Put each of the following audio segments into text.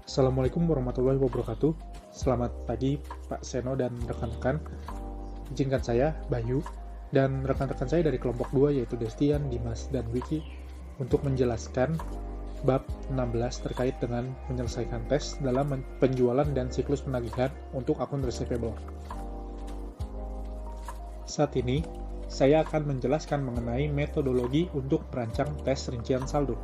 Assalamualaikum warahmatullahi wabarakatuh. Selamat pagi Pak Seno dan rekan-rekan. Izinkan saya, Bayu, dan rekan-rekan saya dari kelompok 2 yaitu Destian, Dimas, dan Wiki untuk menjelaskan bab 16 terkait dengan menyelesaikan tes dalam penjualan dan siklus penagihan untuk akun receivable. Saat ini, saya akan menjelaskan mengenai metodologi untuk merancang tes rincian saldo.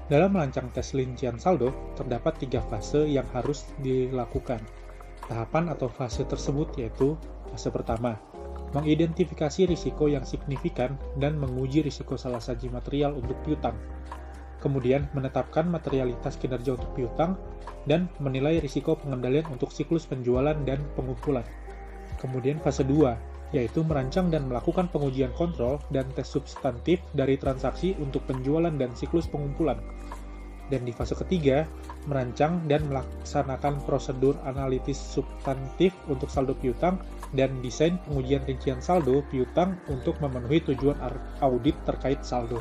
Dalam merancang tes rincian saldo, terdapat 3 fase yang harus dilakukan. Tahapan atau fase tersebut yaitu fase pertama, mengidentifikasi risiko yang signifikan dan menguji risiko salah saji material untuk piutang. Kemudian, menetapkan materialitas kinerja untuk piutang dan menilai risiko pengendalian untuk siklus penjualan dan pengumpulan. Kemudian fase 2, yaitu merancang dan melakukan pengujian kontrol dan tes substantif dari transaksi untuk penjualan dan siklus pengumpulan. Dan di fase ketiga, merancang dan melaksanakan prosedur analitis substantif untuk saldo piutang dan desain pengujian rincian saldo piutang untuk memenuhi tujuan audit terkait saldo.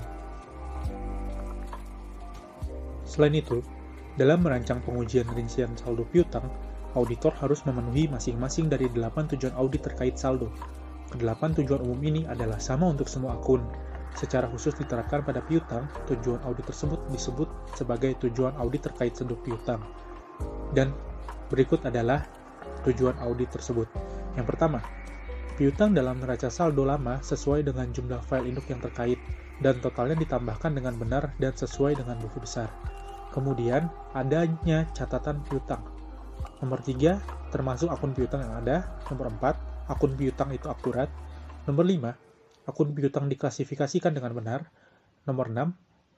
Selain itu, dalam merancang pengujian rincian saldo piutang, auditor harus memenuhi masing-masing dari 8 tujuan audit terkait saldo. Kedelapan tujuan umum ini adalah sama untuk semua akun. Secara khusus diterapkan pada piutang, tujuan audit tersebut disebut sebagai tujuan audit terkait saldo piutang. Dan berikut adalah tujuan audit tersebut. Yang pertama, piutang dalam neraca saldo lama sesuai dengan jumlah file induk yang terkait, dan totalnya ditambahkan dengan benar dan sesuai dengan buku besar. Kemudian, adanya catatan piutang. Nomor 3, termasuk akun piutang yang ada. Nomor 4, akun piutang itu akurat. Nomor 5, akun piutang diklasifikasikan dengan benar. Nomor 6,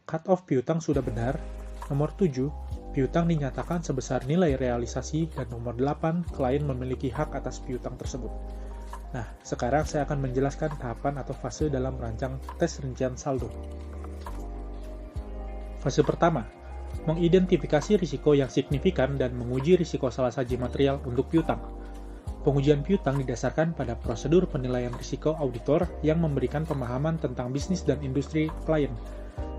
cut-off piutang sudah benar. Nomor 7, piutang dinyatakan sebesar nilai realisasi. Dan nomor 8, klien memiliki hak atas piutang tersebut. Nah, sekarang saya akan menjelaskan tahapan atau fase dalam merancang tes rincian saldo. Fase pertama, mengidentifikasi risiko yang signifikan dan menguji risiko salah saji material untuk piutang. Pengujian piutang didasarkan pada prosedur penilaian risiko auditor yang memberikan pemahaman tentang bisnis dan industri klien.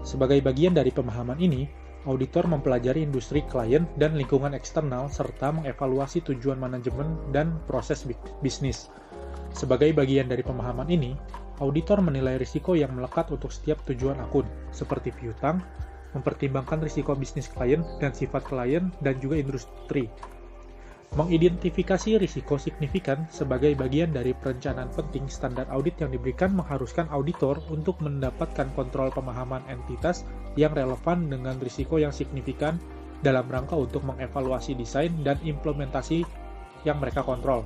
Sebagai bagian dari pemahaman ini, auditor mempelajari industri klien dan lingkungan eksternal serta mengevaluasi tujuan manajemen dan proses bisnis. Sebagai bagian dari pemahaman ini, auditor menilai risiko yang melekat untuk setiap tujuan akun, seperti piutang, mempertimbangkan risiko bisnis klien dan sifat klien dan juga industri. Mengidentifikasi risiko signifikan sebagai bagian dari perencanaan penting standar audit yang diberikan mengharuskan auditor untuk mendapatkan kontrol pemahaman entitas yang relevan dengan risiko yang signifikan dalam rangka untuk mengevaluasi desain dan implementasi yang mereka kontrol.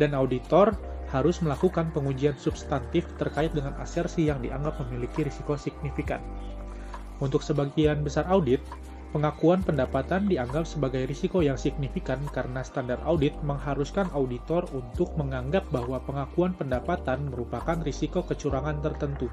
Dan auditor harus melakukan pengujian substantif terkait dengan asersi yang dianggap memiliki risiko signifikan. Untuk sebagian besar audit, pengakuan pendapatan dianggap sebagai risiko yang signifikan karena standar audit mengharuskan auditor untuk menganggap bahwa pengakuan pendapatan merupakan risiko kecurangan tertentu.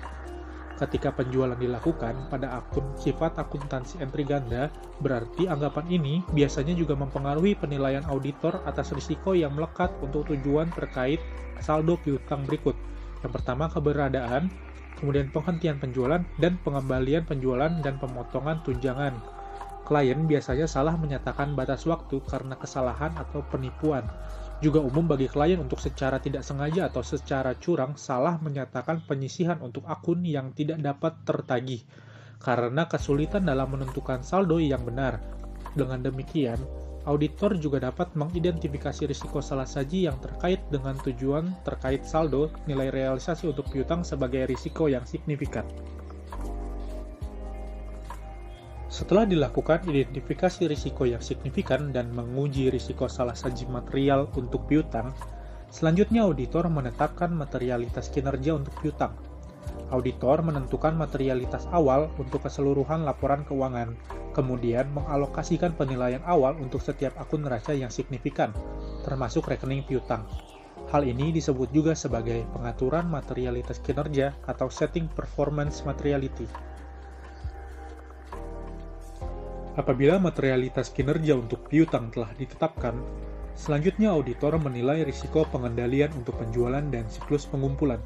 Ketika penjualan dilakukan pada akun sifat akuntansi entry ganda, berarti anggapan ini biasanya juga mempengaruhi penilaian auditor atas risiko yang melekat untuk tujuan terkait saldo piutang berikut. Yang pertama, keberadaan, kemudian penghentian penjualan, dan pengembalian penjualan dan pemotongan tunjangan. Klien biasanya salah menyatakan batas waktu karena kesalahan atau penipuan. Juga umum bagi klien untuk secara tidak sengaja atau secara curang salah menyatakan penyisihan untuk akun yang tidak dapat tertagih karena kesulitan dalam menentukan saldo yang benar. Dengan demikian, auditor juga dapat mengidentifikasi risiko salah saji yang terkait dengan tujuan terkait saldo nilai realisasi untuk piutang sebagai risiko yang signifikan. Setelah dilakukan identifikasi risiko yang signifikan dan menguji risiko salah saji material untuk piutang, selanjutnya auditor menetapkan materialitas kinerja untuk piutang. Auditor menentukan materialitas awal untuk keseluruhan laporan keuangan, kemudian mengalokasikan penilaian awal untuk setiap akun neraca yang signifikan, termasuk rekening piutang. Hal ini disebut juga sebagai pengaturan materialitas kinerja atau setting performance materiality. Apabila materialitas kinerja untuk piutang telah ditetapkan, selanjutnya auditor menilai risiko pengendalian untuk penjualan dan siklus pengumpulan.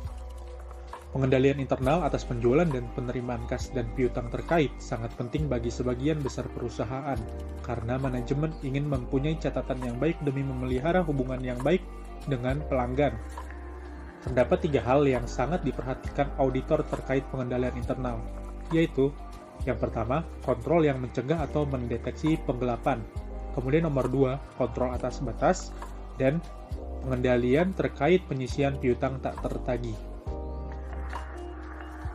Pengendalian internal atas penjualan dan penerimaan kas dan piutang terkait sangat penting bagi sebagian besar perusahaan, karena manajemen ingin mempunyai catatan yang baik demi memelihara hubungan yang baik dengan pelanggan. Terdapat 3 hal yang sangat diperhatikan auditor terkait pengendalian internal, yaitu yang pertama, kontrol yang mencegah atau mendeteksi penggelapan. Kemudian nomor 2, kontrol atas batas, dan pengendalian terkait penyisian piutang tak tertagih.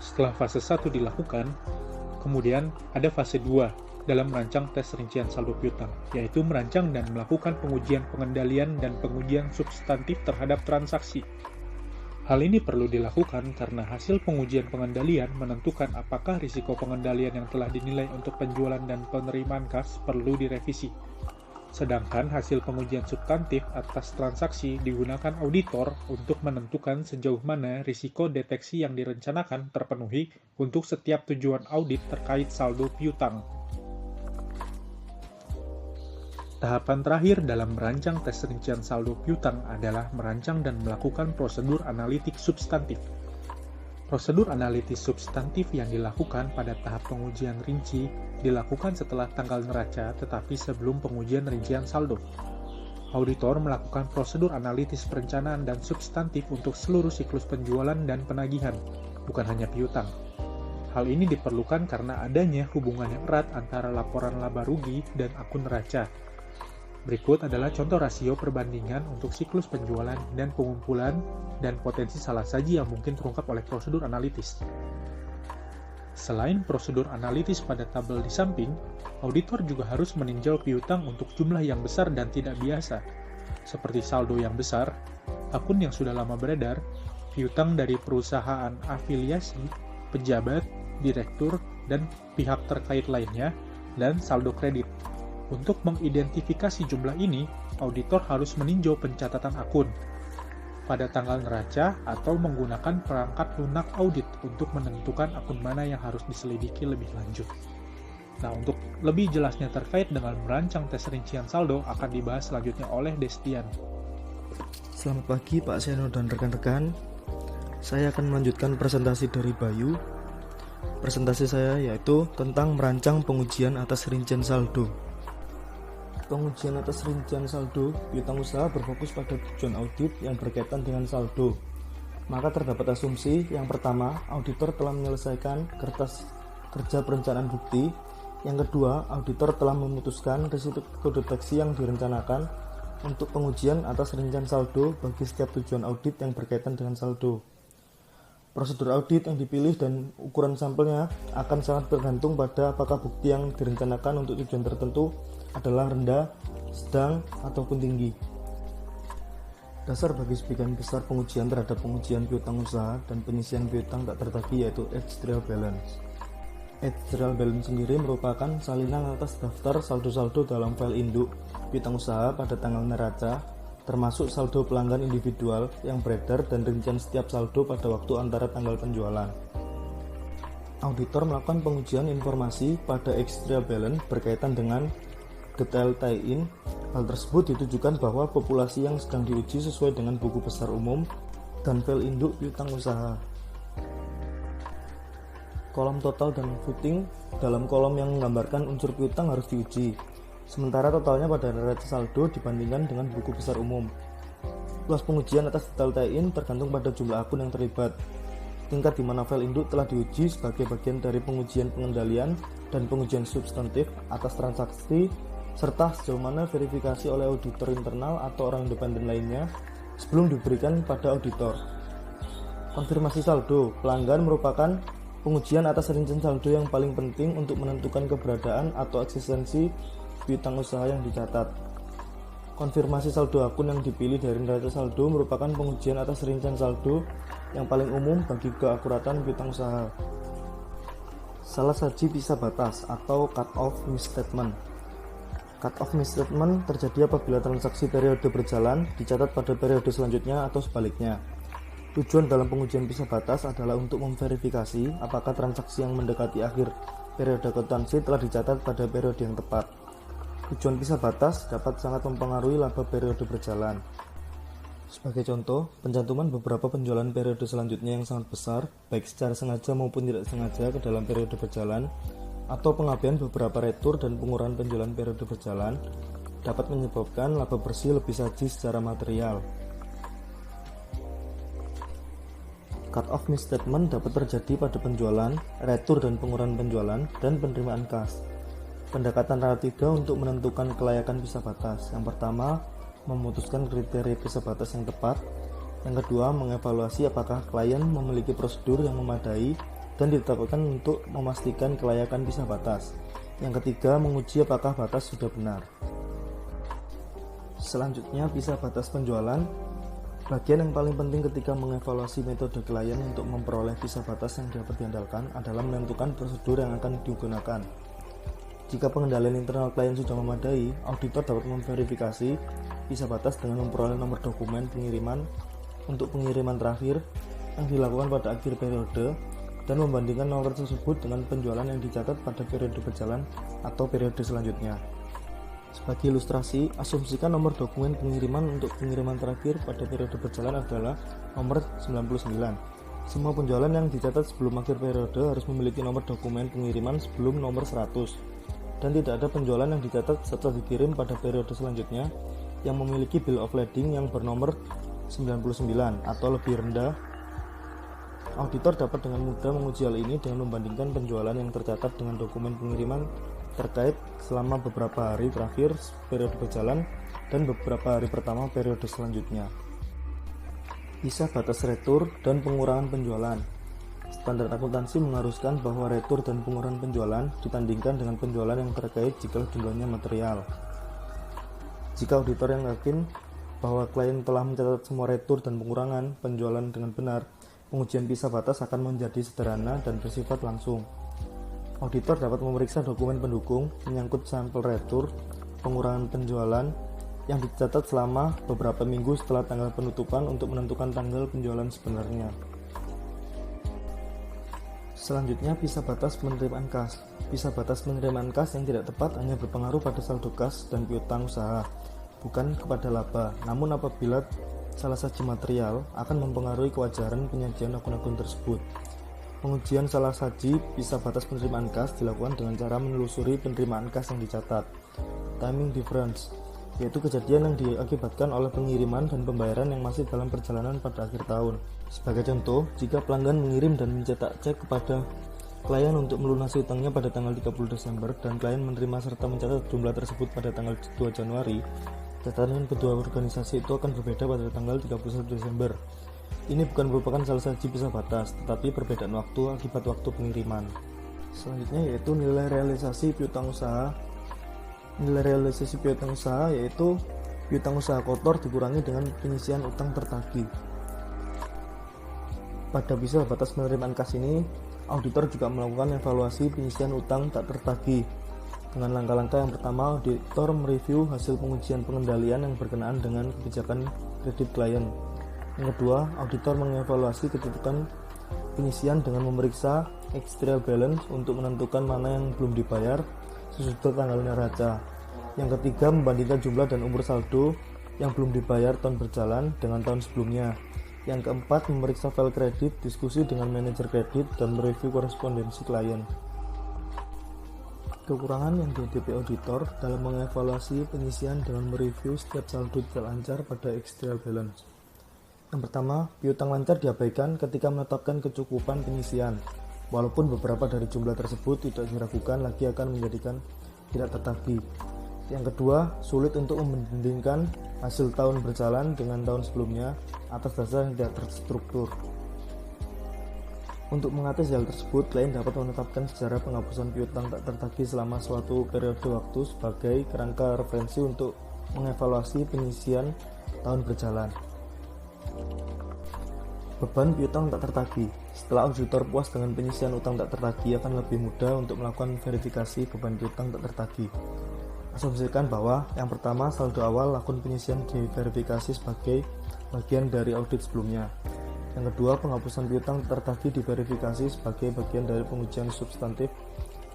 Setelah fase 1 dilakukan, kemudian ada fase 2 dalam merancang tes rincian saldo piutang, yaitu merancang dan melakukan pengujian pengendalian dan pengujian substantif terhadap transaksi. Hal ini perlu dilakukan karena hasil pengujian pengendalian menentukan apakah risiko pengendalian yang telah dinilai untuk penjualan dan penerimaan kas perlu direvisi. Sedangkan hasil pengujian substantif atas transaksi digunakan auditor untuk menentukan sejauh mana risiko deteksi yang direncanakan terpenuhi untuk setiap tujuan audit terkait saldo piutang. Tahapan terakhir dalam merancang tes rincian saldo piutang adalah merancang dan melakukan prosedur analitik substantif. Prosedur analitis substantif yang dilakukan pada tahap pengujian rinci dilakukan setelah tanggal neraca tetapi sebelum pengujian rincian saldo. Auditor melakukan prosedur analitis perencanaan dan substantif untuk seluruh siklus penjualan dan penagihan, bukan hanya piutang. Hal ini diperlukan karena adanya hubungan yang erat antara laporan laba rugi dan akun neraca. Berikut adalah contoh rasio perbandingan untuk siklus penjualan dan pengumpulan dan potensi salah saji yang mungkin terungkap oleh prosedur analitis. Selain prosedur analitis pada tabel di samping, auditor juga harus meninjau piutang untuk jumlah yang besar dan tidak biasa, seperti saldo yang besar, akun yang sudah lama beredar, piutang dari perusahaan afiliasi, pejabat, direktur, dan pihak terkait lainnya, dan saldo kredit. Untuk mengidentifikasi jumlah ini, auditor harus meninjau pencatatan akun pada tanggal neraca atau menggunakan perangkat lunak audit untuk menentukan akun mana yang harus diselidiki lebih lanjut. Nah, untuk lebih jelasnya terkait dengan merancang tes rincian saldo akan dibahas selanjutnya oleh Destian. Selamat pagi Pak Seno dan rekan-rekan. Saya akan melanjutkan presentasi dari Bayu. Presentasi saya yaitu tentang merancang pengujian atas rincian saldo. Pengujian atas rincian saldo piutang usaha berfokus pada tujuan audit yang berkaitan dengan saldo. Maka terdapat asumsi yang pertama, auditor telah menyelesaikan kertas kerja perencanaan bukti. Yang kedua, auditor telah memutuskan risiko deteksi yang direncanakan untuk pengujian atas rincian saldo bagi setiap tujuan audit yang berkaitan dengan saldo. Prosedur audit yang dipilih dan ukuran sampelnya akan sangat bergantung pada apakah bukti yang direncanakan untuk tujuan tertentu adalah rendah, sedang, ataupun tinggi. Dasar bagi sebagian besar pengujian terhadap pengujian piutang usaha dan penyisian piutang tak tertagih yaitu actuarial balance. Actuarial balance sendiri merupakan salinan atas daftar saldo-saldo dalam file induk piutang usaha pada tanggal neraca, termasuk saldo pelanggan individual yang beredar dan rincian setiap saldo pada waktu antara tanggal penjualan. Auditor melakukan pengujian informasi pada actuarial balance berkaitan dengan detail tie-in. Hal tersebut ditujukan bahwa populasi yang sedang diuji sesuai dengan buku besar umum dan file induk piutang usaha. Kolom total dan footing dalam kolom yang menggambarkan unsur piutang harus diuji, sementara totalnya pada neraca saldo dibandingkan dengan buku besar umum. Luas pengujian atas detail tie-in tergantung pada jumlah akun yang terlibat. Tingkat di mana file induk telah diuji sebagai bagian dari pengujian pengendalian dan pengujian substantif atas transaksi, serta sejauh mana verifikasi oleh auditor internal atau orang independen lainnya sebelum diberikan pada auditor. Konfirmasi saldo pelanggan merupakan pengujian atas rincian saldo yang paling penting untuk menentukan keberadaan atau eksistensi piutang usaha yang dicatat. Konfirmasi saldo akun yang dipilih dari neraca saldo merupakan pengujian atas rincian saldo yang paling umum bagi keakuratan piutang usaha. Salah saji pisah batas atau cut-off misstatement. Cut-off misstatement terjadi apabila transaksi periode berjalan dicatat pada periode selanjutnya atau sebaliknya. Tujuan dalam pengujian pisah batas adalah untuk memverifikasi apakah transaksi yang mendekati akhir periode akuntansi telah dicatat pada periode yang tepat. Tujuan pisah batas dapat sangat mempengaruhi laba periode berjalan. Sebagai contoh, pencantuman beberapa penjualan periode selanjutnya yang sangat besar, baik secara sengaja maupun tidak sengaja ke dalam periode berjalan, atau pengabaian beberapa retur dan pengurangan penjualan periode berjalan, dapat menyebabkan laba bersih lebih saji secara material. Cut-off misstatement dapat terjadi pada penjualan, retur dan pengurangan penjualan, dan penerimaan kas. Pendekatan tahap 3 untuk menentukan kelayakan pisah batas. Yang pertama, memutuskan kriteria pisah batas yang tepat. Yang kedua, mengevaluasi apakah klien memiliki prosedur yang memadai dan ditetapkan untuk memastikan kelayakan pisah batas. Yang ketiga, menguji apakah batas sudah benar. Selanjutnya, pisah batas penjualan. Bagian yang paling penting ketika mengevaluasi metode klien untuk memperoleh pisah batas yang dapat diandalkan adalah menentukan prosedur yang akan digunakan. Jika pengendalian internal klien sudah memadai, auditor dapat memverifikasi pisah batas dengan memperoleh nomor dokumen pengiriman untuk pengiriman terakhir yang dilakukan pada akhir periode dan membandingkan nomor tersebut dengan penjualan yang dicatat pada periode berjalan atau periode selanjutnya. Sebagai ilustrasi, asumsikan nomor dokumen pengiriman untuk pengiriman terakhir pada periode berjalan adalah nomor 99. Semua penjualan yang dicatat sebelum akhir periode harus memiliki nomor dokumen pengiriman sebelum nomor 100. Dan tidak ada penjualan yang dicatat setelah dikirim pada periode selanjutnya yang memiliki bill of lading yang bernomor 99 atau lebih rendah. Auditor dapat dengan mudah menguji hal ini dengan membandingkan penjualan yang tercatat dengan dokumen pengiriman terkait selama beberapa hari terakhir periode berjalan dan beberapa hari pertama periode selanjutnya. Pisah batas retur dan pengurangan penjualan. Standar akuntansi mengharuskan bahwa retur dan pengurangan penjualan ditandingkan dengan penjualan yang terkait jika jumlahnya material. Jika auditor yang yakin bahwa klien telah mencatat semua retur dan pengurangan penjualan dengan benar, pengujian pisah batas akan menjadi sederhana dan bersifat langsung. Auditor dapat memeriksa dokumen pendukung menyangkut sampel retur, pengurangan penjualan yang dicatat selama beberapa minggu setelah tanggal penutupan untuk menentukan tanggal penjualan sebenarnya. Selanjutnya, pisah batas penerimaan kas. Pisah batas penerimaan kas yang tidak tepat hanya berpengaruh pada saldo kas dan piutang usaha, bukan kepada laba. Namun apabila salah saji material akan mempengaruhi kewajaran penyajian akun-akun tersebut. Pengujian salah saji pisah batas penerimaan kas dilakukan dengan cara menelusuri penerimaan kas yang dicatat. Timing difference, yaitu kejadian yang diakibatkan oleh pengiriman dan pembayaran yang masih dalam perjalanan pada akhir tahun. Sebagai contoh, jika pelanggan mengirim dan mencetak cek kepada klien untuk melunasi utangnya pada tanggal 30 Desember dan klien menerima serta mencatat jumlah tersebut pada tanggal 2 Januari, catatan kedua organisasi itu akan berbeda pada tanggal 31 Desember. Ini bukan merupakan salah saji pisah batas, tetapi perbedaan waktu akibat waktu pengiriman. Selanjutnya yaitu nilai realisasi piutang usaha. Nilai realisasi piutang usaha yaitu piutang usaha kotor dikurangi dengan penyisian utang tertagih. Pada pisah batas penerimaan kas ini, auditor juga melakukan evaluasi penyisian utang tak tertagih. Dengan langkah-langkah yang pertama, auditor mereview hasil pengujian pengendalian yang berkenaan dengan kebijakan kredit klien. Yang kedua, auditor mengevaluasi kedudukan penyisian dengan memeriksa actual balance untuk menentukan mana yang belum dibayar sesudah tanggal neraca. Yang ketiga, membandingkan jumlah dan umur saldo yang belum dibayar tahun berjalan dengan tahun sebelumnya. Yang keempat, memeriksa file kredit, diskusi dengan manajer kredit, dan mereview korespondensi klien. Kekurangan yang dihadapi auditor dalam mengevaluasi penyisian dengan mereview setiap saldo tidak lancar pada actual balance. Yang pertama, piutang lancar diabaikan ketika menetapkan kecukupan penyisian, walaupun beberapa dari jumlah tersebut tidak diragukan lagi akan menjadikan tidak tertagih. Yang kedua, sulit untuk membandingkan hasil tahun berjalan dengan tahun sebelumnya atas dasar yang tidak terstruktur. Untuk mengatasi hal tersebut, klien dapat menetapkan sejarah penghapusan piutang tak tertagih selama suatu periode waktu sebagai kerangka referensi untuk mengevaluasi penyisian tahun berjalan. Beban piutang tak tertagih. Setelah auditor puas dengan penyisian utang tak tertagih, akan lebih mudah untuk melakukan verifikasi beban piutang tak tertagih. Asumsikan bahwa yang pertama, saldo awal akun penyisian diverifikasi sebagai bagian dari audit sebelumnya. Yang kedua, penghapusan piutang tak tertagih diverifikasi sebagai bagian dari pengujian substantif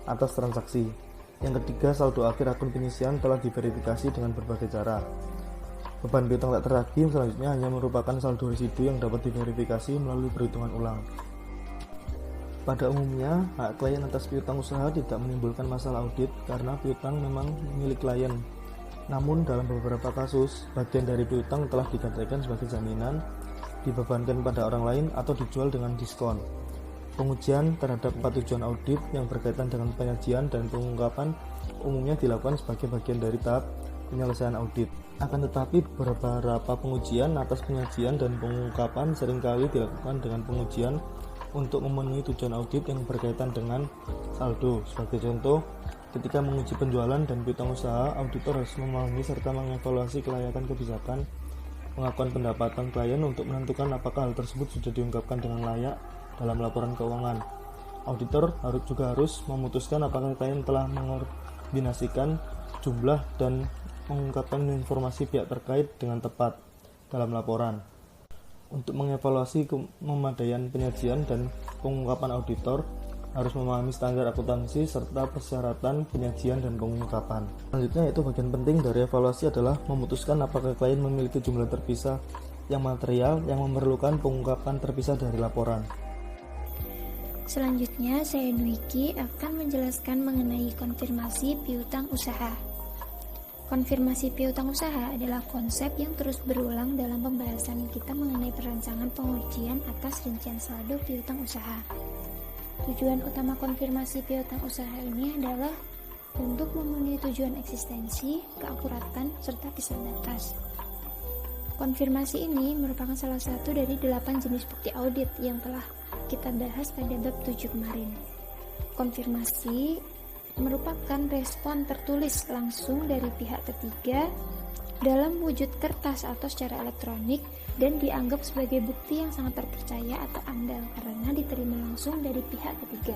atas transaksi. Yang ketiga, saldo akhir akun penyisian telah diverifikasi dengan berbagai cara. Beban piutang tak tertagih selanjutnya hanya merupakan saldo residu yang dapat diverifikasi melalui perhitungan ulang. Pada umumnya, hak klien atas piutang usaha tidak menimbulkan masalah audit karena piutang memang milik klien. Namun dalam beberapa kasus, bagian dari piutang telah digadaikan sebagai jaminan, dibebankan pada orang lain atau dijual dengan diskon. Pengujian terhadap 4 tujuan audit yang berkaitan dengan penyajian dan pengungkapan umumnya dilakukan sebagai bagian dari tahap penyelesaian audit. Akan tetapi beberapa pengujian atas penyajian dan pengungkapan seringkali dilakukan dengan pengujian untuk memenuhi tujuan audit yang berkaitan dengan saldo. Sebagai contoh, ketika menguji penjualan dan piutang usaha, auditor harus memahami serta mengevaluasi kelayakan kebijakan pengakuan pendapatan klien untuk menentukan apakah hal tersebut sudah diungkapkan dengan layak dalam laporan keuangan. Auditor juga harus memutuskan apakah klien telah mengkoordinasikan jumlah dan mengungkapkan informasi pihak terkait dengan tepat dalam laporan. Untuk mengevaluasi kememadaian penyajian dan pengungkapan, auditor harus memahami standar akuntansi serta persyaratan penyajian dan pengungkapan. Selanjutnya, yaitu bagian penting dari evaluasi adalah memutuskan apakah klien memiliki jumlah terpisah yang material yang memerlukan pengungkapan terpisah dari laporan. Selanjutnya, saya Dwiki akan menjelaskan mengenai konfirmasi piutang usaha. Konfirmasi piutang usaha adalah konsep yang terus berulang dalam pembahasan kita mengenai perancangan pengujian atas rincian saldo piutang usaha. Tujuan utama konfirmasi piutang usaha ini adalah untuk memenuhi tujuan eksistensi, keakuratan, serta kisah batas. Konfirmasi ini merupakan salah satu dari 8 jenis bukti audit yang telah kita bahas pada bab 7 kemarin. Konfirmasi merupakan respon tertulis langsung dari pihak ketiga dalam wujud kertas atau secara elektronik dan dianggap sebagai bukti yang sangat terpercaya atau andal karena diterima langsung dari pihak ketiga.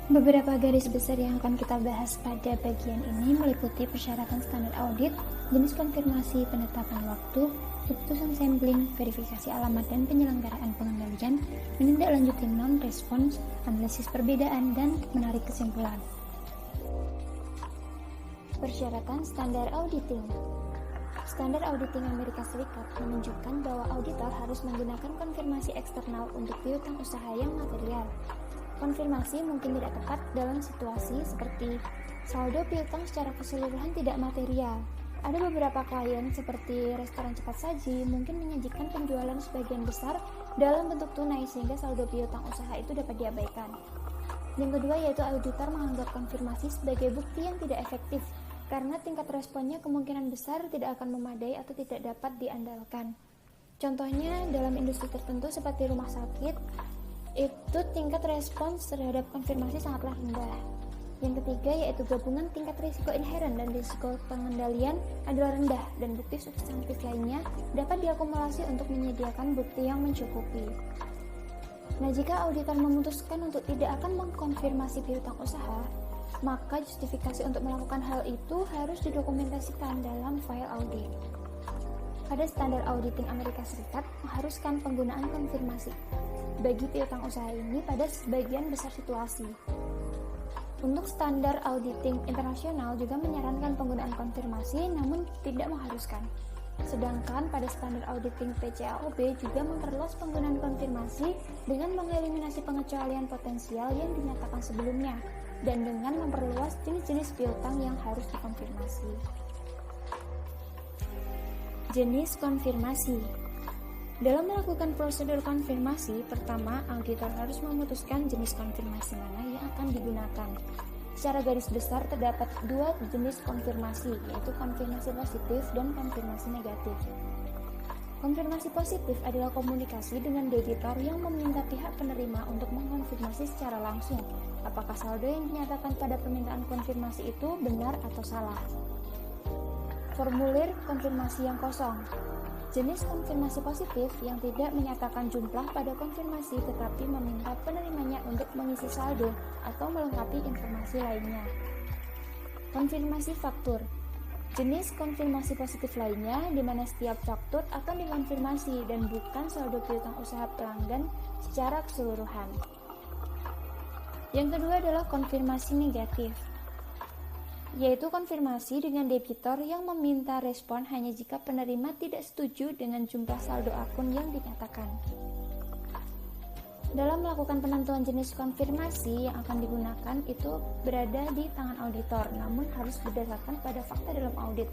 Beberapa garis besar yang akan kita bahas pada bagian ini meliputi persyaratan standar audit, jenis konfirmasi, penetapan waktu, keputusan sampling, verifikasi alamat dan penyelenggaraan pengendalian, menindaklanjuti non-respons, analisis perbedaan, dan menarik kesimpulan. Persyaratan standar auditing. Standar auditing Amerika Serikat menunjukkan bahwa auditor harus menggunakan konfirmasi eksternal untuk piutang usaha yang material. Konfirmasi mungkin tidak tepat dalam situasi seperti saldo piutang secara keseluruhan tidak material. Ada beberapa klien seperti restoran cepat saji mungkin menyajikan penjualan sebagian besar dalam bentuk tunai sehingga saldo piutang usaha itu dapat diabaikan. Yang kedua yaitu auditor menganggap konfirmasi sebagai bukti yang tidak efektif karena tingkat responnya kemungkinan besar tidak akan memadai atau tidak dapat diandalkan. Contohnya dalam industri tertentu seperti rumah sakit, itu tingkat respons terhadap konfirmasi sangatlah rendah. Yang ketiga yaitu gabungan tingkat risiko inheren dan risiko pengendalian adalah rendah dan bukti substantif lainnya dapat diakumulasi untuk menyediakan bukti yang mencukupi. Nah, jika auditor memutuskan untuk tidak akan mengkonfirmasi piutang usaha, maka justifikasi untuk melakukan hal itu harus didokumentasikan dalam file audit. Pada standar auditing Amerika Serikat mengharuskan penggunaan konfirmasi bagi piutang usaha ini pada sebagian besar situasi. Untuk standar auditing internasional juga menyarankan penggunaan konfirmasi namun tidak mengharuskan. Sedangkan pada standar auditing PCAOB juga memperluas penggunaan konfirmasi dengan mengeliminasi pengecualian potensial yang dinyatakan sebelumnya dan dengan memperluas jenis-jenis piutang yang harus dikonfirmasi. Jenis konfirmasi. Dalam melakukan prosedur konfirmasi, pertama, auditor harus memutuskan jenis konfirmasi mana yang akan digunakan. Secara garis besar terdapat 2 jenis konfirmasi, yaitu konfirmasi positif dan konfirmasi negatif. Konfirmasi positif adalah komunikasi dengan debitor yang meminta pihak penerima untuk mengkonfirmasi secara langsung apakah saldo yang dinyatakan pada permintaan konfirmasi itu benar atau salah. Formulir konfirmasi yang kosong. Jenis konfirmasi positif yang tidak menyatakan jumlah pada konfirmasi tetapi meminta penerimanya untuk mengisi saldo atau melengkapi informasi lainnya. Konfirmasi faktur. Jenis konfirmasi positif lainnya di mana setiap faktur akan dikonfirmasi dan bukan saldo piutang usaha pelanggan secara keseluruhan. Yang kedua adalah konfirmasi negatif. yaitu konfirmasi dengan debitor yang meminta respon hanya jika penerima tidak setuju dengan jumlah saldo akun yang dinyatakan. Dalam melakukan penentuan jenis konfirmasi yang akan digunakan itu berada di tangan auditor, namun harus berdasarkan pada fakta dalam audit.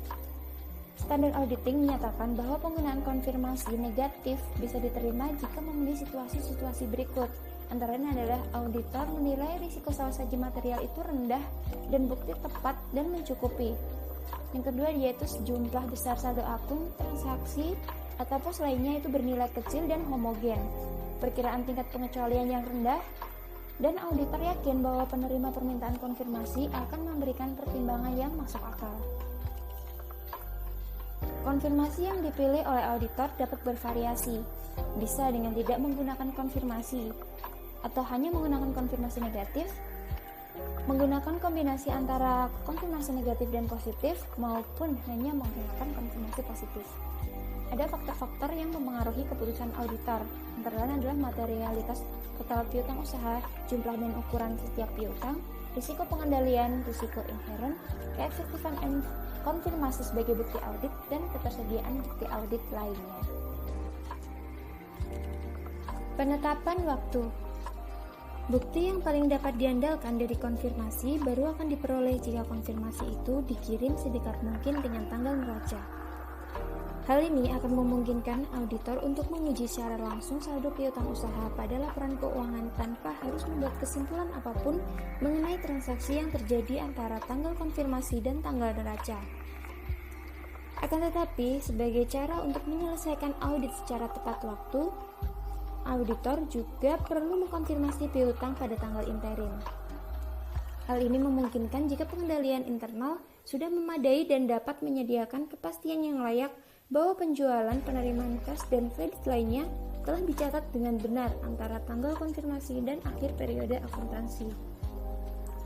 Standar auditing menyatakan bahwa penggunaan konfirmasi negatif bisa diterima jika memenuhi situasi-situasi berikut. Antara lain adalah auditor menilai risiko salah saji material itu rendah dan bukti tepat dan mencukupi. Yang kedua yaitu sejumlah besar saldo akun, transaksi, atau pos lainnya itu bernilai kecil dan homogen. Perkiraan tingkat pengecualian yang rendah, dan auditor yakin bahwa penerima permintaan konfirmasi akan memberikan pertimbangan yang masuk akal. Konfirmasi yang dipilih oleh auditor dapat bervariasi, bisa dengan tidak menggunakan konfirmasi, atau hanya menggunakan konfirmasi negatif, menggunakan kombinasi antara konfirmasi negatif dan positif, maupun hanya menggunakan konfirmasi positif. Ada faktor-faktor yang mempengaruhi keputusan auditor, antara lain adalah materialitas total piutang usaha, jumlah dan ukuran setiap piutang, risiko pengendalian, risiko inherent, keefektifan konfirmasi sebagai bukti audit, dan ketersediaan bukti audit lainnya. Penetapan waktu. Bukti yang paling dapat diandalkan dari konfirmasi baru akan diperoleh jika konfirmasi itu dikirim sedekat mungkin dengan tanggal neraca. Hal ini akan memungkinkan auditor untuk menguji secara langsung saldo piutang usaha pada laporan keuangan tanpa harus membuat kesimpulan apapun mengenai transaksi yang terjadi antara tanggal konfirmasi dan tanggal neraca. Akan tetapi, sebagai cara untuk menyelesaikan audit secara tepat waktu, auditor juga perlu mengkonfirmasi piutang pada tanggal interim. Hal ini memungkinkan jika pengendalian internal sudah memadai dan dapat menyediakan kepastian yang layak bahwa penjualan, penerimaan kas, dan kredit lainnya telah dicatat dengan benar antara tanggal konfirmasi dan akhir periode akuntansi.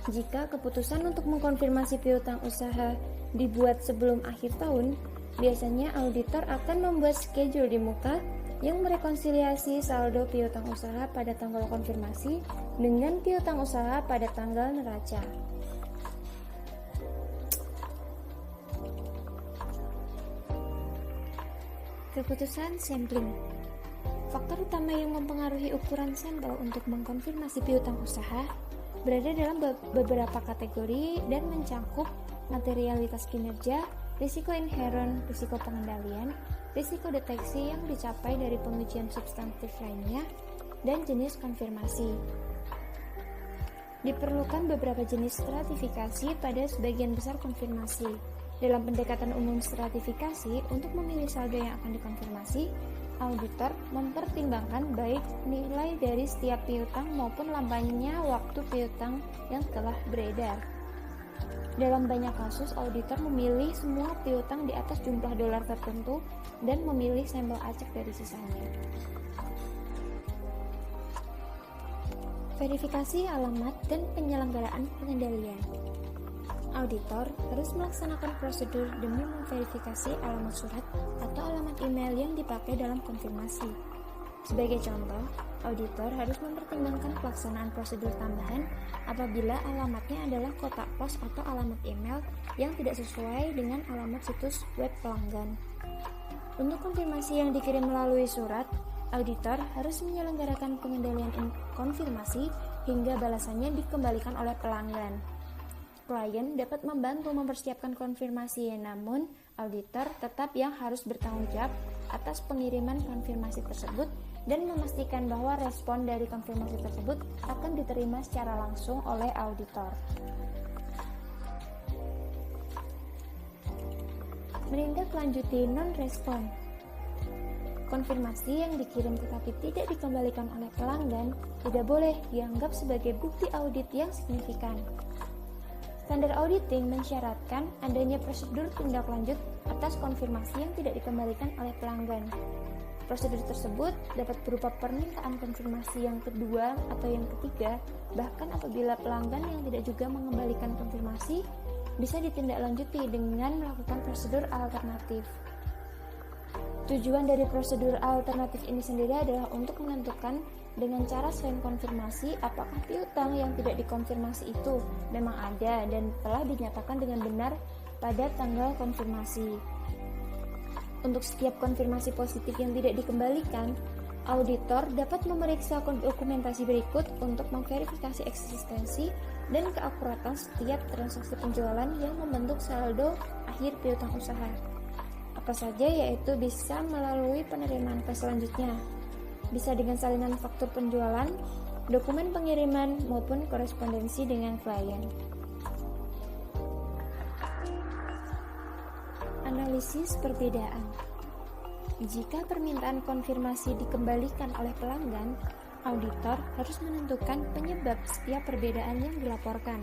Jika keputusan untuk mengkonfirmasi piutang usaha dibuat sebelum akhir tahun, biasanya auditor akan membuat schedule di muka yang merekonsiliasi saldo piutang usaha pada tanggal konfirmasi dengan piutang usaha pada tanggal neraca. Keputusan sampling. Faktor utama yang mempengaruhi ukuran sampel untuk mengkonfirmasi piutang usaha berada dalam beberapa kategori dan mencakup materialitas kinerja, risiko inherent, risiko pengendalian, risiko deteksi yang dicapai dari pengujian substantif lainnya, dan jenis konfirmasi. Diperlukan beberapa jenis stratifikasi pada sebagian besar konfirmasi. Dalam pendekatan umum stratifikasi, untuk memilih saldo yang akan dikonfirmasi, auditor mempertimbangkan baik nilai dari setiap piutang maupun lamanya waktu piutang yang telah beredar. Dalam banyak kasus, auditor memilih semua piutang di atas jumlah dolar tertentu dan memilih sampel acak dari sisanya. Verifikasi alamat dan penyelenggaraan pengendalian. Auditor harus melaksanakan prosedur demi memverifikasi alamat surat atau alamat email yang dipakai dalam konfirmasi. Sebagai contoh, auditor harus mempertimbangkan pelaksanaan prosedur tambahan apabila alamatnya adalah kotak pos atau alamat email yang tidak sesuai dengan alamat situs web pelanggan. Untuk konfirmasi yang dikirim melalui surat, auditor harus menyelenggarakan pengendalian konfirmasi hingga balasannya dikembalikan oleh pelanggan. Klien dapat membantu mempersiapkan konfirmasi, namun auditor tetap yang harus bertanggung jawab atas pengiriman konfirmasi tersebut dan memastikan bahwa respon dari konfirmasi tersebut akan diterima secara langsung oleh auditor. Menindaklanjuti non-respon. Konfirmasi yang dikirim tetapi tidak dikembalikan oleh pelanggan tidak boleh dianggap sebagai bukti audit yang signifikan. Standar auditing mensyaratkan adanya prosedur tindak lanjut atas konfirmasi yang tidak dikembalikan oleh pelanggan. Prosedur tersebut dapat berupa permintaan konfirmasi yang kedua atau yang ketiga, bahkan apabila pelanggan yang tidak juga mengembalikan konfirmasi bisa ditindaklanjuti dengan melakukan prosedur alternatif. Tujuan dari prosedur alternatif ini sendiri adalah untuk menentukan dengan cara selain konfirmasi apakah piutang yang tidak dikonfirmasi itu memang ada dan telah dinyatakan dengan benar pada tanggal konfirmasi. Untuk setiap konfirmasi positif yang tidak dikembalikan, auditor dapat memeriksa dokumentasi berikut untuk memverifikasi eksistensi dan keakuratan setiap transaksi penjualan yang membentuk saldo akhir piutang usaha. Apa saja, yaitu bisa melalui penerimaan ke selanjutnya, bisa dengan salinan faktur penjualan, dokumen pengiriman, maupun korespondensi dengan klien. Analisis perbedaan. Jika permintaan konfirmasi dikembalikan oleh pelanggan, auditor harus menentukan penyebab setiap perbedaan yang dilaporkan.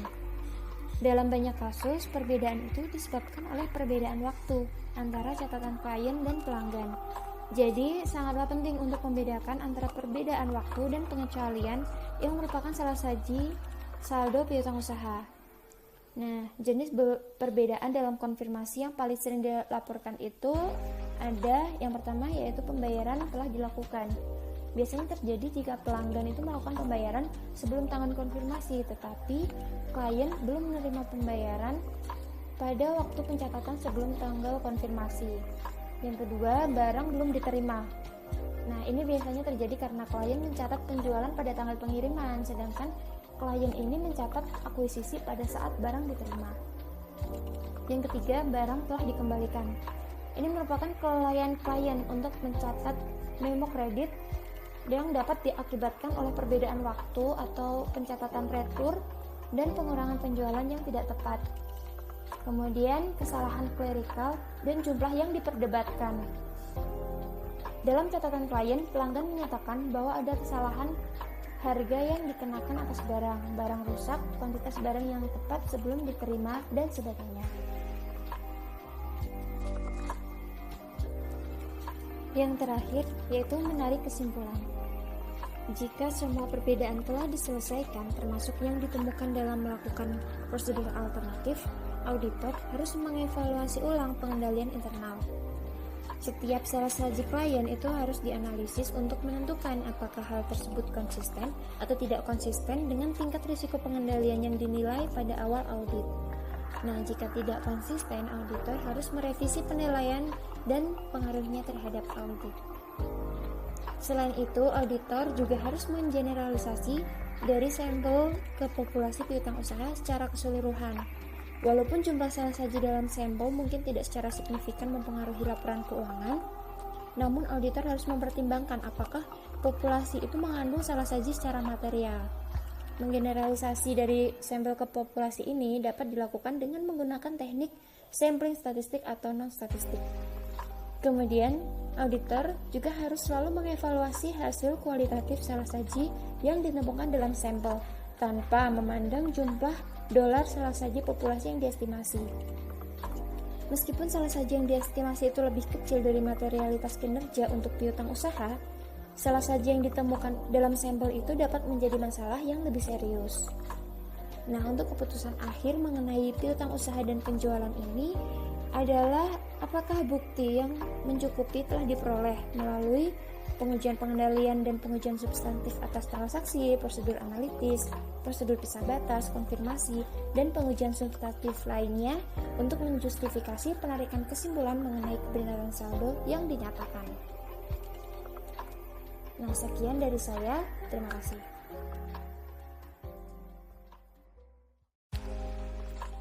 Dalam banyak kasus, perbedaan itu disebabkan oleh perbedaan waktu antara catatan klien dan pelanggan. Jadi, sangatlah penting untuk membedakan antara perbedaan waktu dan pengecualian yang merupakan salah saji saldo piutang usaha. Nah, jenis perbedaan dalam konfirmasi yang paling sering dilaporkan itu ada yang pertama, yaitu pembayaran telah dilakukan. Biasanya terjadi jika pelanggan itu melakukan pembayaran sebelum tanggal konfirmasi, tetapi klien belum menerima pembayaran pada waktu pencatatan sebelum tanggal konfirmasi. Yang kedua, barang belum diterima. Nah, ini biasanya terjadi karena klien mencatat penjualan pada tanggal pengiriman, sedangkan klien ini mencatat akuisisi pada saat barang diterima. Yang ketiga, barang telah dikembalikan. Ini merupakan kelalaian klien untuk mencatat memo kredit yang dapat diakibatkan oleh perbedaan waktu atau pencatatan retur dan pengurangan penjualan yang tidak tepat. Kemudian, kesalahan klerikal dan jumlah yang diperdebatkan. Dalam catatan klien, pelanggan menyatakan bahwa ada kesalahan harga yang dikenakan atas barang rusak, kuantitas barang yang tepat sebelum diterima, dan sebagainya. Yang terakhir, yaitu menarik kesimpulan. Jika semua perbedaan telah diselesaikan, termasuk yang ditemukan dalam melakukan prosedur alternatif, auditor harus mengevaluasi ulang pengendalian internal. Setiap salah saji klien itu harus dianalisis untuk menentukan apakah hal tersebut konsisten atau tidak konsisten dengan tingkat risiko pengendalian yang dinilai pada awal audit. Nah, jika tidak konsisten, auditor harus merevisi penilaian dan pengaruhnya terhadap audit. Selain itu, auditor juga harus mengeneralisasi dari sampel ke populasi piutang usaha secara keseluruhan. Walaupun jumlah salah saji dalam sampel mungkin tidak secara signifikan mempengaruhi laporan keuangan, namun auditor harus mempertimbangkan apakah populasi itu mengandung salah saji secara material. Menggeneralisasi dari sampel ke populasi ini dapat dilakukan dengan menggunakan teknik sampling statistik atau non-statistik. Kemudian, auditor juga harus selalu mengevaluasi hasil kualitatif salah saji yang ditemukan dalam sampel tanpa memandang jumlah dolar salah saji populasi yang diestimasi. Meskipun salah saji yang diestimasi itu lebih kecil dari materialitas kinerja untuk piutang usaha, salah saji yang ditemukan dalam sampel itu dapat menjadi masalah yang lebih serius. Nah, untuk keputusan akhir mengenai piutang usaha dan penjualan ini adalah apakah bukti yang mencukupi telah diperoleh melalui pengujian pengendalian dan pengujian substantif atas transaksi, prosedur analitis, prosedur pisah batas, konfirmasi, dan pengujian substantif lainnya untuk menjustifikasi penarikan kesimpulan mengenai kebenaran saldo yang dinyatakan. Nah, sekian dari saya. Terima kasih.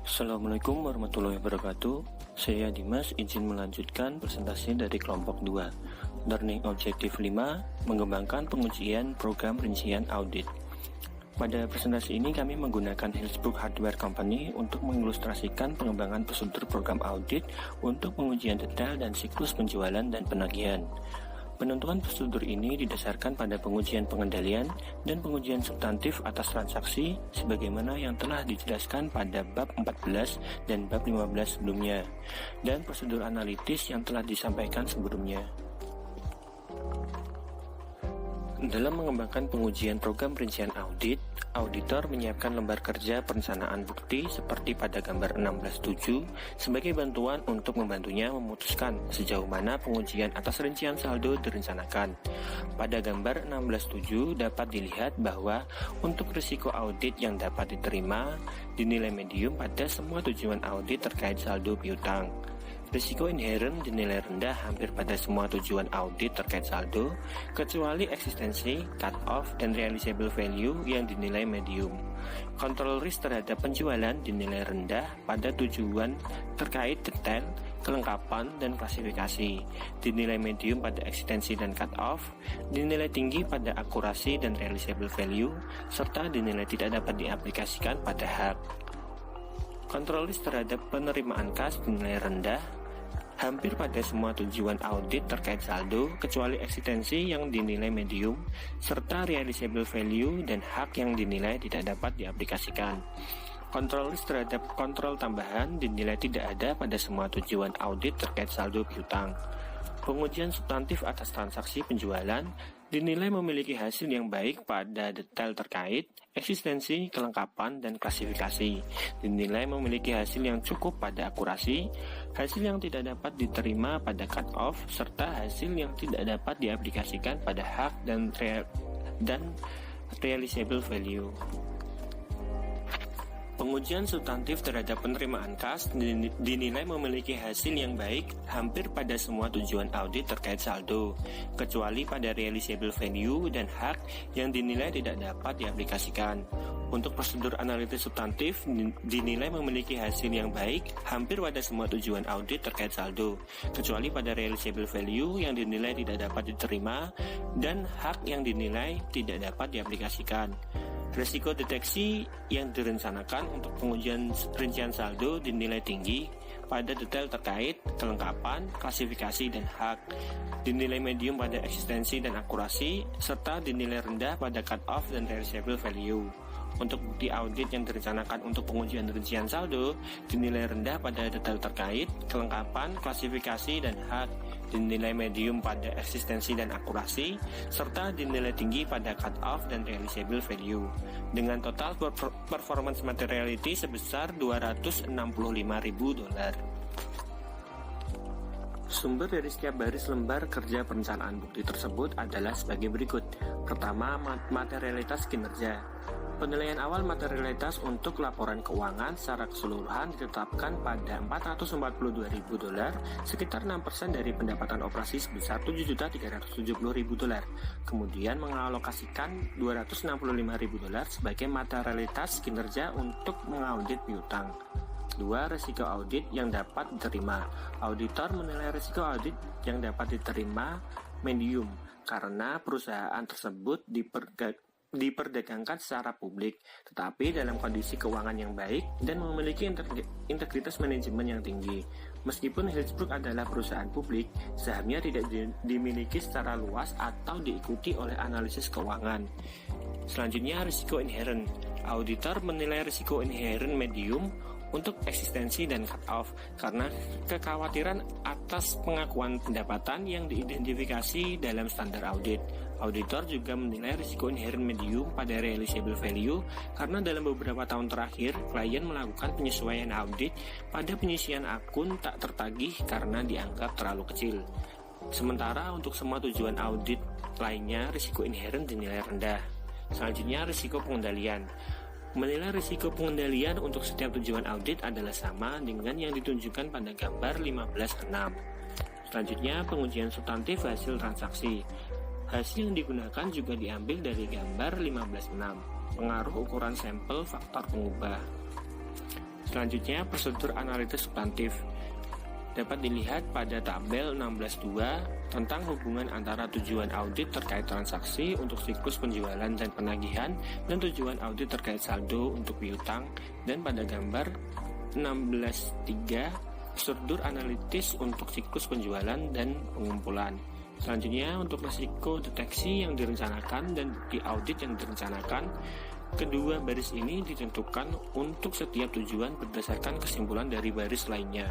Assalamualaikum warahmatullahi wabarakatuh. Saya Dimas, izin melanjutkan presentasi dari kelompok 2. Learning Objective 5, mengembangkan pengujian program rincian audit. Pada presentasi ini kami menggunakan Hillsbrook Hardware Company untuk mengilustrasikan pengembangan prosedur program audit untuk pengujian detail dan siklus penjualan dan penagihan. Penentuan prosedur ini didasarkan pada pengujian pengendalian dan pengujian substantif atas transaksi sebagaimana yang telah dijelaskan pada bab 14 dan bab 15 sebelumnya, dan prosedur analitis yang telah disampaikan sebelumnya. Dalam mengembangkan pengujian program perincian audit, auditor menyiapkan lembar kerja perencanaan bukti seperti pada gambar 16.7 sebagai bantuan untuk membantunya memutuskan sejauh mana pengujian atas rincian saldo direncanakan. Pada gambar 16.7 dapat dilihat bahwa untuk risiko audit yang dapat diterima dinilai medium pada semua tujuan audit terkait saldo piutang. Risiko inherent dinilai rendah hampir pada semua tujuan audit terkait saldo, kecuali eksistensi, cut-off, dan realizable value yang dinilai medium. Control risk terhadap penjualan dinilai rendah pada tujuan terkait detail, kelengkapan, dan klasifikasi. Dinilai medium pada eksistensi dan cut-off, dinilai tinggi pada akurasi dan realizable value, serta dinilai tidak dapat diaplikasikan pada hak. Control risk terhadap penerimaan kas dinilai rendah hampir pada semua tujuan audit terkait saldo, kecuali eksistensi yang dinilai medium, serta realizable value dan hak yang dinilai tidak dapat diaplikasikan. Control risk terhadap kontrol tambahan dinilai tidak ada pada semua tujuan audit terkait saldo piutang. Pengujian substantif atas transaksi penjualan dinilai memiliki hasil yang baik pada detail terkait, eksistensi, kelengkapan, dan klasifikasi. Dinilai memiliki hasil yang cukup pada akurasi, hasil yang tidak dapat diterima pada cut-off, serta hasil yang tidak dapat diaplikasikan pada hak dan realizable value. Pengujian substantif terhadap penerimaan kas dinilai memiliki hasil yang baik hampir pada semua tujuan audit terkait saldo, kecuali pada realizable value dan hak yang dinilai tidak dapat diaplikasikan. Untuk prosedur analitis substantif dinilai memiliki hasil yang baik hampir pada semua tujuan audit terkait saldo, kecuali pada realizable value yang dinilai tidak dapat diterima dan hak yang dinilai tidak dapat diaplikasikan. Risiko deteksi yang direncanakan untuk pengujian rincian saldo dinilai tinggi pada detail terkait, kelengkapan, klasifikasi, dan hak. Dinilai medium pada eksistensi dan akurasi, serta dinilai rendah pada cut-off dan realizable value. Untuk bukti audit yang direncanakan untuk pengujian rincian saldo dinilai rendah pada detail terkait, kelengkapan, klasifikasi, dan hak. Dinilai medium pada eksistensi dan akurasi, serta dinilai tinggi pada cut-off dan realizable value. Dengan total performance materiality sebesar $265.000. Sumber dari setiap baris lembar kerja perencanaan bukti tersebut adalah sebagai berikut. Pertama, materialitas kinerja. Penilaian awal materialitas untuk laporan keuangan secara keseluruhan ditetapkan pada $442.000, sekitar 6% dari pendapatan operasi sebesar $7.370.000. Kemudian mengalokasikan $265.000 sebagai materialitas kinerja untuk mengaudit piutang. 2. Risiko audit yang dapat diterima. Auditor menilai risiko audit yang dapat diterima medium karena perusahaan tersebut diperdagangkan secara publik, tetapi dalam kondisi keuangan yang baik dan memiliki integritas manajemen yang tinggi. Meskipun Hillsbrook adalah perusahaan publik, sahamnya tidak dimiliki secara luas atau diikuti oleh analisis keuangan. Selanjutnya, risiko inherent. Auditor menilai risiko inherent medium untuk eksistensi dan cut-off karena kekhawatiran atas pengakuan pendapatan yang diidentifikasi dalam standar audit. Auditor juga menilai risiko inherent medium pada realizable value karena dalam beberapa tahun terakhir klien melakukan penyesuaian audit pada penyisian akun tak tertagih karena dianggap terlalu kecil. Sementara untuk semua tujuan audit lainnya risiko inherent dinilai rendah. Selanjutnya, risiko pengendalian. Menilai risiko pengendalian untuk setiap tujuan audit adalah sama dengan yang ditunjukkan pada gambar 15.6. Selanjutnya, pengujian substantif hasil transaksi. Hasil yang digunakan juga diambil dari gambar 15.6. Pengaruh ukuran sampel faktor pengubah. Selanjutnya, prosedur analitis substantif. Dapat dilihat pada tabel 16.2 tentang hubungan antara tujuan audit terkait transaksi untuk siklus penjualan dan penagihan dan tujuan audit terkait saldo untuk piutang, dan pada gambar 16.3 prosedur analitis untuk siklus penjualan dan pengumpulan. Selanjutnya, untuk risiko deteksi yang direncanakan dan bukti audit yang direncanakan, kedua baris ini ditentukan untuk setiap tujuan berdasarkan kesimpulan dari baris lainnya.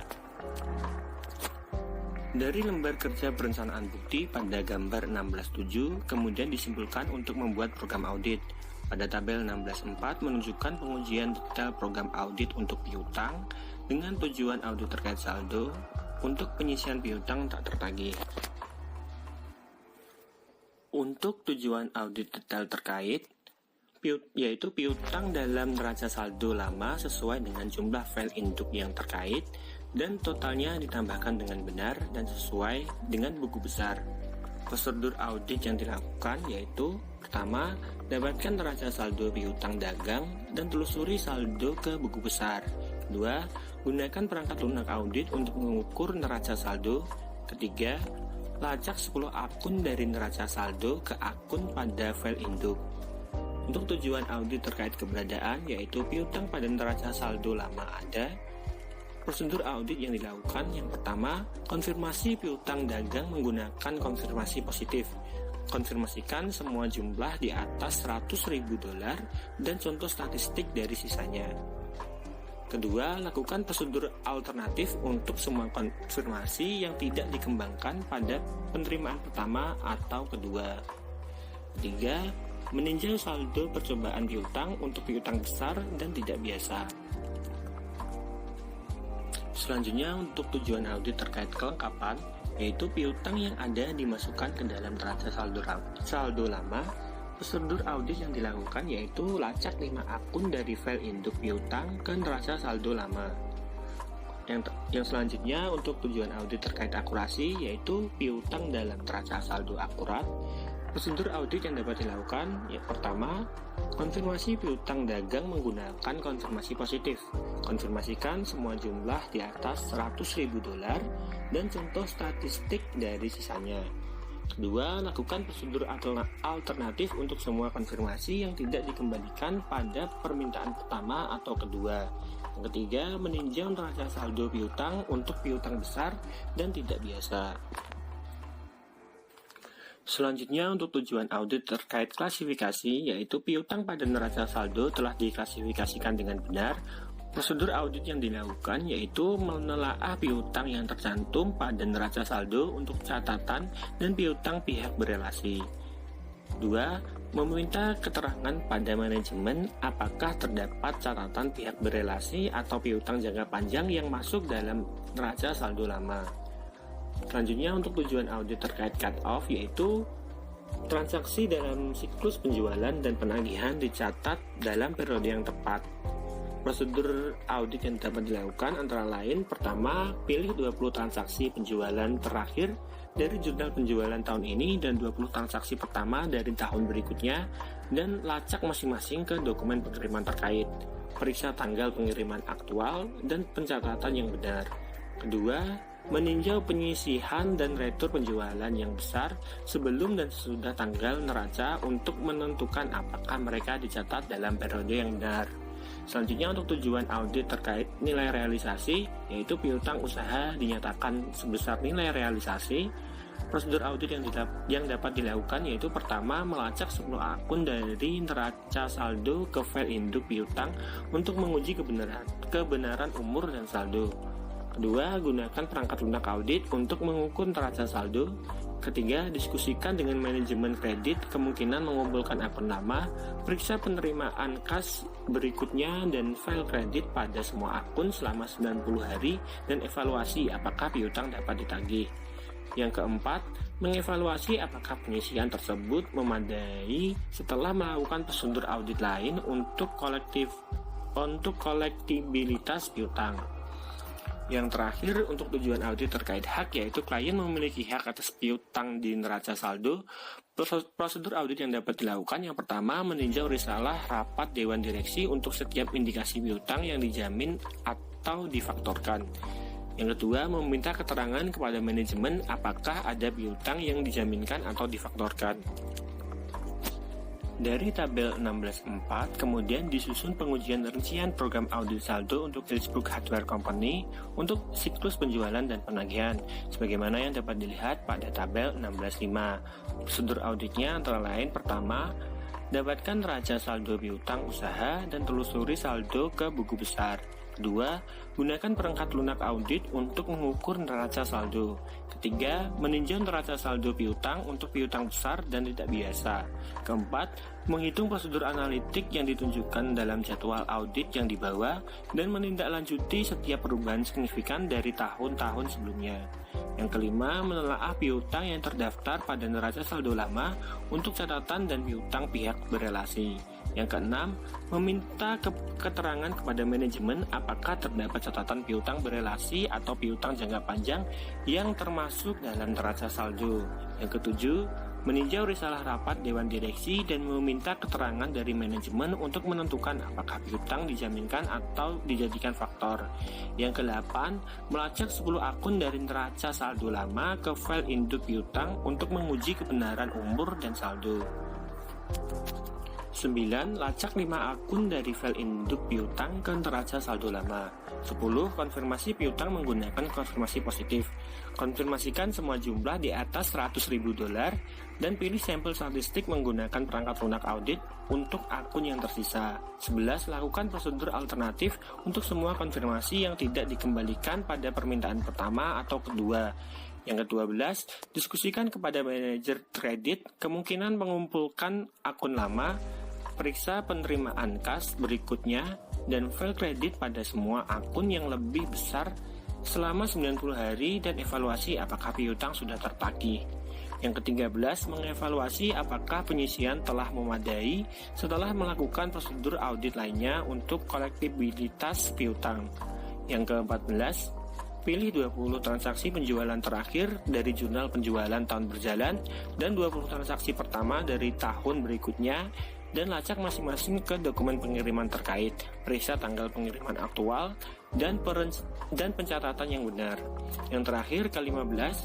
Dari lembar kerja perencanaan bukti pada gambar 16.7 kemudian disimpulkan untuk membuat program audit. Pada tabel 16.4 menunjukkan pengujian detail program audit untuk piutang dengan tujuan audit terkait saldo untuk penyisian piutang tak tertagih. Untuk tujuan audit detail terkait yaitu piutang dalam neraca saldo lama sesuai dengan jumlah file induk yang terkait dan totalnya ditambahkan dengan benar dan sesuai dengan buku besar. Prosedur audit yang dilakukan yaitu pertama, dapatkan neraca saldo piutang dagang dan telusuri saldo ke buku besar. Kedua, gunakan perangkat lunak audit untuk mengukur neraca saldo. Ketiga, lacak 10 akun dari neraca saldo ke akun pada file induk. Untuk tujuan audit terkait keberadaan yaitu piutang pada neraca saldo lama ada. Prosedur audit yang dilakukan yang pertama, konfirmasi piutang dagang menggunakan konfirmasi positif. Konfirmasikan semua jumlah di atas $100.000 dan contoh statistik dari sisanya. Kedua, lakukan prosedur alternatif untuk semua konfirmasi yang tidak dikembangkan pada penerimaan pertama atau kedua. Ketiga, meninjau saldo percobaan piutang untuk piutang besar dan tidak biasa. Selanjutnya untuk tujuan audit terkait kelengkapan, yaitu piutang yang ada dimasukkan ke dalam neraca saldo lama. Prosedur audit yang dilakukan yaitu lacak 5 akun dari file induk piutang ke neraca saldo lama. Yang selanjutnya untuk tujuan audit terkait akurasi, yaitu piutang dalam neraca saldo akurat. Prosedur audit yang dapat dilakukan, yang pertama, konfirmasi piutang dagang menggunakan konfirmasi positif. Konfirmasikan semua jumlah di atas $100.000 dan contoh statistik dari sisanya. Kedua, lakukan prosedur alternatif untuk semua konfirmasi yang tidak dikembalikan pada permintaan pertama atau kedua. Yang ketiga, meninjau neraca saldo piutang untuk piutang besar dan tidak biasa. Selanjutnya untuk tujuan audit terkait klasifikasi, yaitu piutang pada neraca saldo telah diklasifikasikan dengan benar. Prosedur audit yang dilakukan yaitu menelaah piutang yang tercantum pada neraca saldo untuk catatan dan piutang pihak berelasi. 2. Meminta keterangan pada manajemen apakah terdapat catatan pihak berelasi atau piutang jangka panjang yang masuk dalam neraca saldo lama. Selanjutnya untuk tujuan audit terkait cut-off yaitu transaksi dalam siklus penjualan dan penagihan dicatat dalam periode yang tepat. Prosedur audit yang dapat dilakukan antara lain, pertama, pilih 20 transaksi penjualan terakhir dari jurnal penjualan tahun ini dan 20 transaksi pertama dari tahun berikutnya dan lacak masing-masing ke dokumen pengiriman terkait. Periksa tanggal pengiriman aktual dan pencatatan yang benar. Kedua, meninjau penyisihan dan retur penjualan yang besar sebelum dan sesudah tanggal neraca untuk menentukan apakah mereka dicatat dalam periode yang benar. Selanjutnya untuk tujuan audit terkait nilai realisasi, yaitu piutang usaha dinyatakan sebesar nilai realisasi. Prosedur audit yang dapat dilakukan yaitu pertama, melacak 10 akun dari neraca saldo ke file induk piutang untuk menguji kebenaran umur dan saldo. Kedua, gunakan perangkat lunak audit untuk mengukur neraca saldo. Ketiga, diskusikan dengan manajemen kredit kemungkinan mengumpulkan akun lama, periksa penerimaan kas berikutnya dan file kredit pada semua akun selama 90 hari dan evaluasi apakah piutang dapat ditagih. Yang keempat, mengevaluasi apakah penyisian tersebut memadai setelah melakukan prosedur audit lain untuk kolektibilitas piutang. Yang terakhir, untuk tujuan audit terkait hak, yaitu klien memiliki hak atas piutang di neraca saldo. Prosedur audit yang dapat dilakukan yang pertama, meninjau risalah rapat Dewan Direksi untuk setiap indikasi piutang yang dijamin atau difaktorkan. Yang kedua, meminta keterangan kepada manajemen apakah ada piutang yang dijaminkan atau difaktorkan. Dari tabel 16.4, kemudian disusun pengujian rincian program audit saldo untuk Facebook Hardware Company untuk siklus penjualan dan penagihan, sebagaimana yang dapat dilihat pada tabel 16.5. Prosedur auditnya antara lain, pertama, dapatkan neraca saldo piutang usaha dan telusuri saldo ke buku besar. kedua, gunakan perangkat lunak audit untuk mengukur neraca saldo. Ketiga, meninjau neraca saldo piutang untuk piutang besar dan tidak biasa. Keempat, menghitung prosedur analitik yang ditunjukkan dalam jadwal audit yang dibawa dan menindaklanjuti setiap perubahan signifikan dari tahun-tahun sebelumnya. Yang kelima, menelaah piutang yang terdaftar pada neraca saldo lama untuk catatan dan piutang pihak berelasi. Yang keenam, meminta keterangan kepada manajemen apakah terdapat catatan piutang berelasi atau piutang jangka panjang yang termasuk dalam neraca saldo. Yang ketujuh, meninjau risalah rapat Dewan Direksi dan meminta keterangan dari manajemen untuk menentukan apakah piutang dijaminkan atau dijadikan faktor. Yang ke-8, melacak 10 akun dari neraca saldo lama ke file induk piutang untuk menguji kebenaran umur dan saldo. 9. Lacak 5 akun dari file induk piutang ke neraca saldo lama. 10. Konfirmasi piutang menggunakan konfirmasi positif. Konfirmasikan semua jumlah di atas $100.000 dan pilih sampel statistik menggunakan perangkat lunak audit untuk akun yang tersisa. 11. Lakukan prosedur alternatif untuk semua konfirmasi yang tidak dikembalikan pada permintaan pertama atau kedua. Yang ke-12, diskusikan kepada manajer kredit kemungkinan mengumpulkan akun lama, periksa penerimaan kas berikutnya, dan file kredit pada semua akun yang lebih besar selama 90 hari dan evaluasi apakah piutang sudah tertagih. Yang ke-13, mengevaluasi apakah penyisian telah memadai setelah melakukan prosedur audit lainnya untuk kolektibilitas piutang. Yang ke-14, pilih 20 transaksi penjualan terakhir dari jurnal penjualan tahun berjalan dan 20 transaksi pertama dari tahun berikutnya dan lacak masing-masing ke dokumen pengiriman terkait, periksa tanggal pengiriman aktual dan pencatatan yang benar. Yang terakhir, ke-15,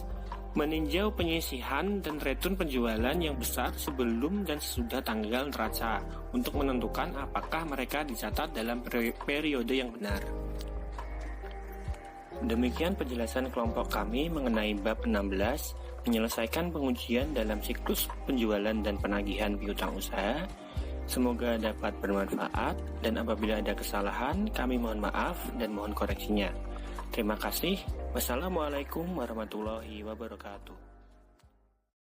meninjau penyisihan dan return penjualan yang besar sebelum dan sesudah tanggal neraca untuk menentukan apakah mereka dicatat dalam periode yang benar. Demikian penjelasan kelompok kami mengenai bab 16, menyelesaikan pengujian dalam siklus penjualan dan penagihan piutang usaha. Semoga dapat bermanfaat dan apabila ada kesalahan, kami mohon maaf dan mohon koreksinya. Terima kasih. Wassalamualaikum warahmatullahi wabarakatuh.